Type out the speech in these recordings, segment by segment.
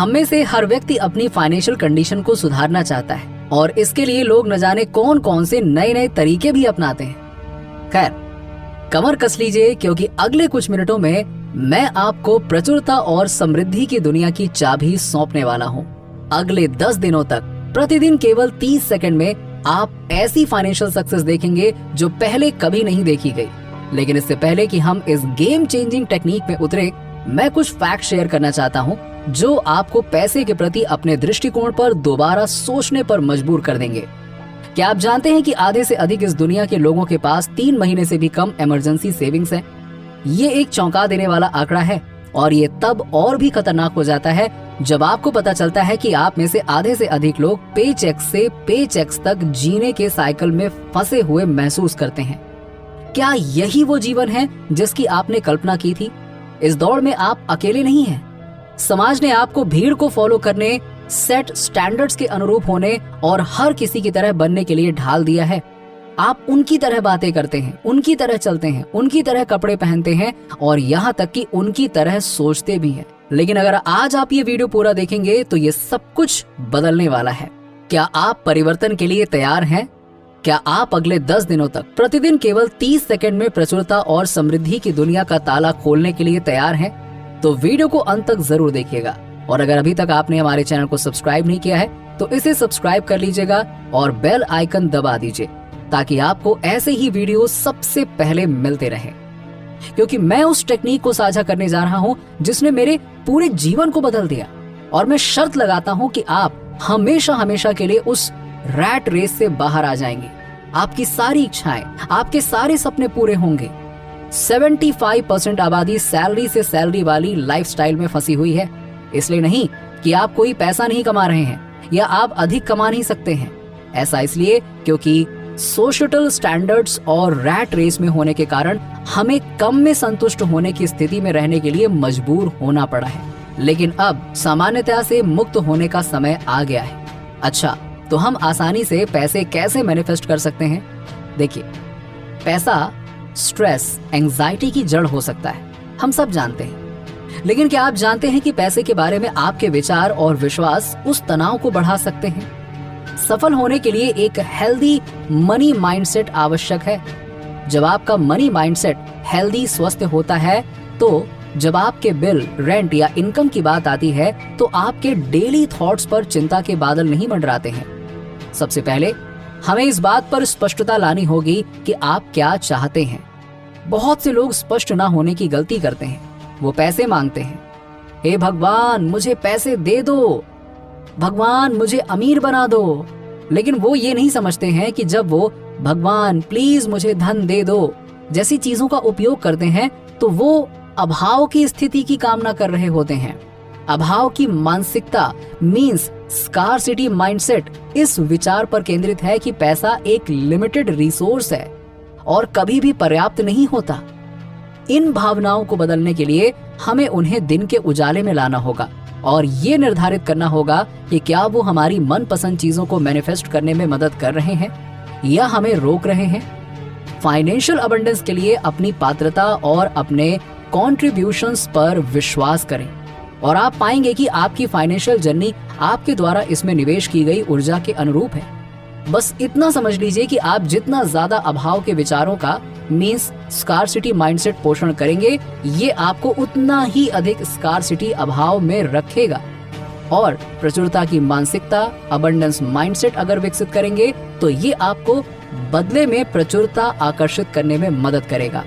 हम में से हर व्यक्ति अपनी फाइनेंशियल कंडीशन को सुधारना चाहता है और इसके लिए लोग न जाने कौन कौन से नए नए तरीके भी अपनाते हैं। खैर, कमर कस लीजिए क्योंकि अगले कुछ मिनटों में मैं आपको प्रचुरता और समृद्धि की दुनिया की चाबी सौंपने वाला हूँ। अगले 10 दिनों तक प्रतिदिन केवल 30 सेकंड में आप ऐसी फाइनेंशियल सक्सेस देखेंगे जो पहले कभी नहीं देखी गई। लेकिन इससे पहले कि हम इस गेम चेंजिंग टेक्निक में उतरे, मैं कुछ फैक्ट शेयर करना चाहता हूँ जो आपको पैसे के प्रति अपने दृष्टिकोण पर दोबारा सोचने पर मजबूर कर देंगे। क्या आप जानते हैं कि आधे से अधिक इस दुनिया के लोगों के पास 3 महीने से भी कम इमरजेंसी सेविंग्स है? ये एक चौंका देने वाला आंकड़ा है और ये तब और भी खतरनाक हो जाता है जब आपको पता चलता है कि आप में से आधे से अधिक लोग पेचेक से पेचेक्स तक जीने के साइकिल में फंसे हुए महसूस करते हैं। क्या यही वो जीवन है जिसकी आपने कल्पना की थी? इस दौड़ में आप अकेले नहीं हैं। समाज ने आपको भीड़ को फॉलो करने, सेट स्टैंडर्ड्स के अनुरूप होने और हर किसी की तरह बनने के लिए ढाल दिया है। आप उनकी तरह बातें करते हैं, उनकी तरह चलते हैं, उनकी तरह कपड़े पहनते हैं और यहाँ तक कि उनकी तरह सोचते भी हैं। लेकिन अगर आज आप ये वीडियो पूरा देखेंगे तो ये सब कुछ बदलने वाला है। क्या आप परिवर्तन के लिए तैयार हैं? क्या आप अगले 10 दिनों तक प्रतिदिन केवल 30 सेकंड में प्रचुरता और समृद्धि की दुनिया का ताला खोलने के लिए तैयार हैं? तो वीडियो को अंत तक जरूर देखिएगा और अगर अभी तक आपने हमारे चैनल को सब्सक्राइब नहीं किया है तो इसे सब्सक्राइब कर लीजिएगा और बेल आइकन दबा दीजिए ताकि आपको ऐसे ही वीडियो सबसे पहले मिलते रहे। क्योंकि मैं उस टेक्निक को साझा करने जा रहा हूँ जिसने मेरे पूरे जीवन को बदल दिया और मैं शर्त लगाता हूँ कि आप हमेशा हमेशा के लिए उस रैट रेस से बाहर आ जाएंगे। आपकी सारी इच्छाएं, आपके सारे सपने पूरे होंगे। 75% आबादी सैलरी से सैलरी वाली लाइफस्टाइल में फंसी हुई है। इसलिए नहीं कि आप कोई पैसा नहीं कमा रहे हैं या आप अधिक कमा नहीं सकते हैं। ऐसा इसलिए क्योंकि सोशल स्टैंडर्ड्स और रैट रेस में होने के कारण हमें कम में संतुष्ट होने की स्थिति में रहने के लिए मजबूर होना पड़ा है। लेकिन अब सामान्यता से मुक्त होने का समय आ गया है। अच्छा, तो हम आसानी से पैसे कैसे मैनिफेस्ट कर सकते हैं? देखिए, पैसा स्ट्रेस, एंजाइटी की जड़ हो सकता है, हम सब जानते हैं। लेकिन क्या आप जानते हैं कि पैसे के बारे में आपके विचार और विश्वास उस तनाव को बढ़ा सकते हैं? सफल होने के लिए एक हेल्दी मनी माइंडसेट आवश्यक है। जब आपका मनी माइंडसेट हेल्दी, स्वस्थ होता है तो जब आपके बिल, रेंट या इनकम की बात आती है तो आपके डेली थॉट्स पर चिंता के बादल नहीं मंडराते हैं। सबसे पहले हमें इस बात पर स्पष्टता लानी होगी कि आप क्या चाहते हैं। बहुत से लोग स्पष्ट ना होने की गलती करते हैं। वो पैसे मांगते हैं, हे भगवान मुझे पैसे दे दो, भगवान मुझे अमीर बना दो। लेकिन वो ये नहीं समझते हैं कि जब वो भगवान प्लीज मुझे धन दे दो जैसी चीजों का उपयोग करते हैं तो वो अभाव की स्थिति की कामना कर रहे होते हैं। अभाव की मानसिकता मींस स्कार्सिटी माइंडसेट इस विचार पर केंद्रित है कि पैसा एक लिमिटेड रिसोर्स है और कभी भी पर्याप्त नहीं होता। इन भावनाओं को बदलने के लिए हमें उन्हें दिन के उजाले में लाना होगा और ये निर्धारित करना होगा कि क्या वो हमारी मनपसंद चीजों को मैनिफेस्ट करने में मदद कर रहे हैं या हमें रोक रहे हैं। फाइनेंशियल अबंडेंस के लिए अपनी पात्रता और अपने कॉन्ट्रीब्यूशंस पर विश्वास करें और आप पाएंगे कि आपकी फाइनेंशियल जर्नी आपके द्वारा इसमें निवेश की गई ऊर्जा के अनुरूप है। बस इतना समझ लीजिए कि आप जितना ज्यादा अभाव के विचारों का मींस स्कार्सिटी माइंडसेट पोषण करेंगे, ये आपको उतना ही अधिक स्कार्सिटी अभाव में रखेगा। और प्रचुरता की मानसिकता, अबंडेंस माइंडसेट अगर विकसित करेंगे तो ये आपको बदले में प्रचुरता आकर्षित करने में मदद करेगा।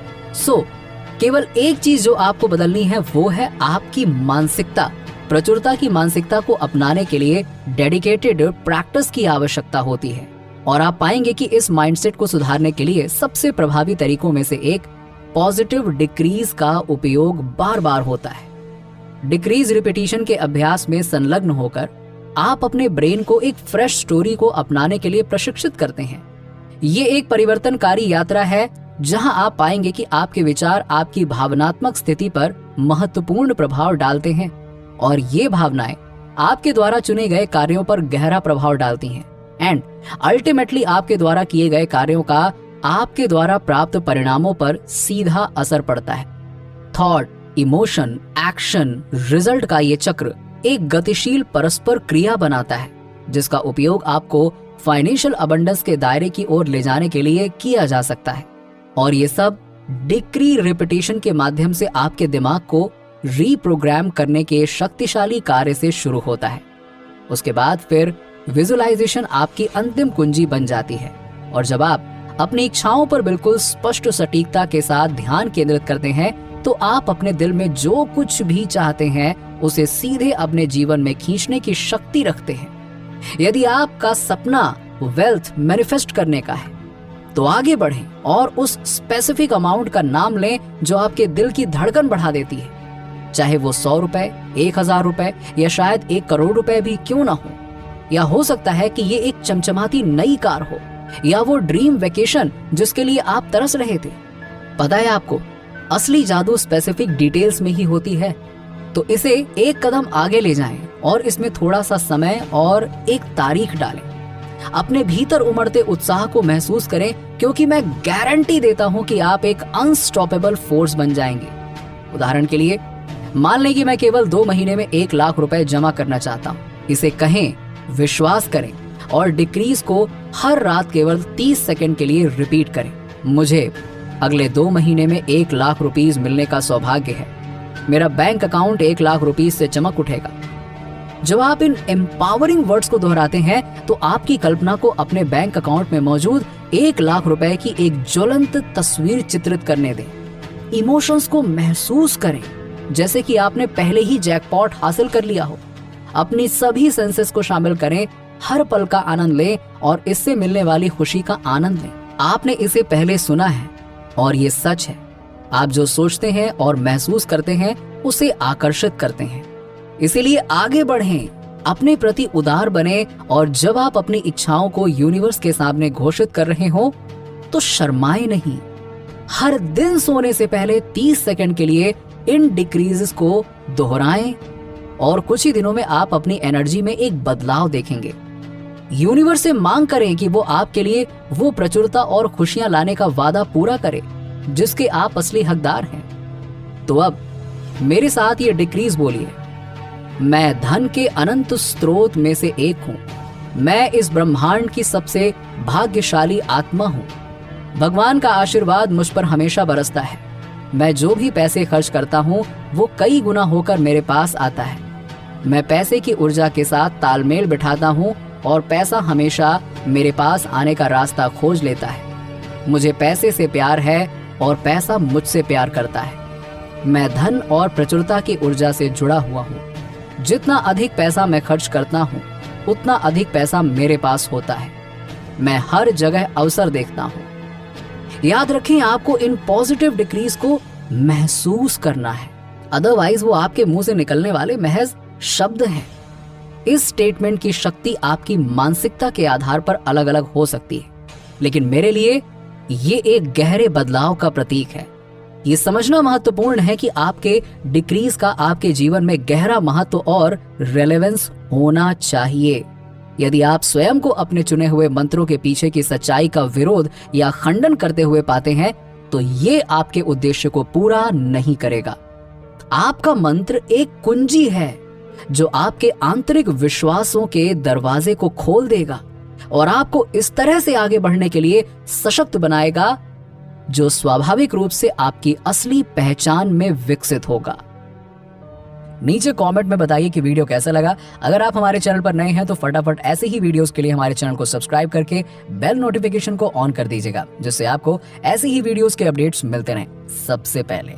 केवल एक चीज जो आपको बदलनी है वो है आपकी मानसिकता। प्रचुरता की मानसिकता को अपनाने के लिए डेडिकेटेड प्रैक्टिस की आवश्यकता होती है और आप पाएंगे कि इस माइंडसेट को सुधारने के लिए सबसे प्रभावी तरीकों में से एक पॉजिटिव डिक्रीज का उपयोग बार बार होता है। डिक्रीज रिपीटिशन के अभ्यास में संलग्न होकर आप अपने ब्रेन को एक फ्रेश स्टोरी को अपनाने के लिए प्रशिक्षित करते हैं। ये एक परिवर्तनकारी यात्रा है जहां आप पाएंगे कि आपके विचार आपकी भावनात्मक स्थिति पर महत्वपूर्ण प्रभाव डालते हैं और ये भावनाएं आपके द्वारा चुने गए कार्यों पर गहरा प्रभाव डालती हैं एंड अल्टीमेटली आपके द्वारा किए गए कार्यों का आपके द्वारा प्राप्त परिणामों पर सीधा असर पड़ता है। थॉट, इमोशन, एक्शन, रिजल्ट का ये चक्र एक गतिशील परस्पर क्रिया बनाता है जिसका उपयोग आपको फाइनेंशियल अबंडेंस के दायरे की ओर ले जाने के लिए किया जा सकता है। और ये सब डिक्री रिपीटेशन के माध्यम से आपके दिमाग को रीप्रोग्राम करने के शक्तिशाली कार्य से शुरू होता है। उसके बाद फिर विजुअलाइजेशन आपकी अंतिम कुंजी बन जाती है। और जब आप अपनी इच्छाओं पर बिल्कुल स्पष्ट सटीकता के साथ ध्यान केंद्रित करते हैं तो आप अपने दिल में जो कुछ भी चाहते हैं उसे सीधे अपने जीवन में खींचने की शक्ति रखते हैं। यदि आपका सपना वेल्थ मैनिफेस्ट करने का है तो आगे बढ़ें और उस स्पेसिफिक अमाउंट का नाम लें जो आपके दिल की धड़कन बढ़ा देती है, चाहे वो 100 रुपए, 1000 रुपए या शायद 1 करोड़ रुपए भी क्यों ना हो। या हो सकता है कि ये एक चमचमाती नई कार हो या वो ड्रीम वेकेशन जिसके लिए आप तरस रहे थे। पता है आपको, असली जादू स्पेसिफिक डिटेल्स में ही होती है। तो इसे एक कदम आगे ले जाएं और इसमें थोड़ा सा समय और एक तारीख डालें। अपने भीतर उमड़ते उत्साह को महसूस करें, क्योंकि मैं गारंटी देता हूं कि आप एक अनस्टॉपेबल फोर्स बन जाएंगे। उदाहरण के लिए, मान लें कि मैं केवल 2 महीने में 1 लाख रुपए जमा करना चाहता हूं। इसे कहें, विश्वास करें और डिक्रीज को हर रात केवल 30 सेकंड के लिए रिपीट करें। मुझे अगले 2 महीने में 1 लाख रुपीस मिलने का सौभाग्य है। मेरा बैंक अकाउंट 1 लाख रुपीस से चमक उठेगा। जब आप इन एम्पावरिंग वर्ड्स को दोहराते हैं तो आपकी कल्पना को अपने बैंक अकाउंट में मौजूद 1 लाख रुपए की एक ज्वलंत तस्वीर चित्रित करने दें। इमोशंस को महसूस करें जैसे कि आपने पहले ही जैकपॉट हासिल कर लिया हो। अपनी सभी सेंसेस को शामिल करें, हर पल का आनंद लें और इससे मिलने वाली खुशी का आनंद लें। आपने इसे पहले सुना है और ये सच है। आप जो सोचते हैं और महसूस करते हैं उसे आकर्षित करते हैं। इसीलिए आगे बढ़ें, अपने प्रति उदार बने और जब आप अपनी इच्छाओं को यूनिवर्स के सामने घोषित कर रहे हो तो शर्माएं नहीं। हर दिन सोने से पहले 30 सेकंड के लिए इन डिक्रीजेस को दोहराएं और कुछ ही दिनों में आप अपनी एनर्जी में एक बदलाव देखेंगे। यूनिवर्स से मांग करें कि वो आपके लिए वो प्रचुरता और खुशियां लाने का वादा पूरा करे जिसके आप असली हकदार हैं। तो अब मेरे साथ ये डिक्रीज बोलिए। मैं धन के अनंत स्रोत में से एक हूं। मैं इस ब्रह्मांड की सबसे भाग्यशाली आत्मा हूं। भगवान का आशीर्वाद मुझ पर हमेशा बरसता है। मैं जो भी पैसे खर्च करता हूं वो कई गुना होकर मेरे पास आता है। मैं पैसे की ऊर्जा के साथ तालमेल बिठाता हूं और पैसा हमेशा मेरे पास आने का रास्ता खोज लेता है। मुझे पैसे से प्यार है और पैसा मुझसे प्यार करता है। मैं धन और प्रचुरता की ऊर्जा से जुड़ा हुआ हूँ। जितना अधिक पैसा मैं खर्च करता हूँ उतना अधिक पैसा मेरे पास होता है। मैं हर जगह अवसर देखता हूँ। याद रखें, आपको इन पॉजिटिव डिक्रीज को महसूस करना है, अदरवाइज वो आपके मुंह से निकलने वाले महज शब्द हैं। इस स्टेटमेंट की शक्ति आपकी मानसिकता के आधार पर अलग अलग हो सकती है, लेकिन मेरे लिए ये एक गहरे बदलाव का प्रतीक है। ये समझना महत्वपूर्ण है कि आपके डिक्रीज का आपके जीवन में गहरा महत्व और रेलेवेंस होना चाहिए। यदि आप स्वयं को अपने चुने हुए मंत्रों के पीछे की सच्चाई का विरोध या खंडन करते हुए पाते हैं तो ये आपके उद्देश्य को पूरा नहीं करेगा। आपका मंत्र एक कुंजी है जो आपके आंतरिक विश्वासों के दरवाजे को खोल देगा और आपको इस तरह से आगे बढ़ने के लिए सशक्त बनाएगा जो स्वाभाविक रूप से आपकी असली पहचान में विकसित होगा। नीचे कमेंट में बताइए कि वीडियो कैसा लगा। अगर आप हमारे चैनल पर नए हैं तो फटाफट ऐसे ही वीडियोस के लिए हमारे चैनल को सब्सक्राइब करके बेल नोटिफिकेशन को ऑन कर दीजिएगा, जिससे आपको ऐसे ही वीडियोस के अपडेट्स मिलते रहें सबसे पहले।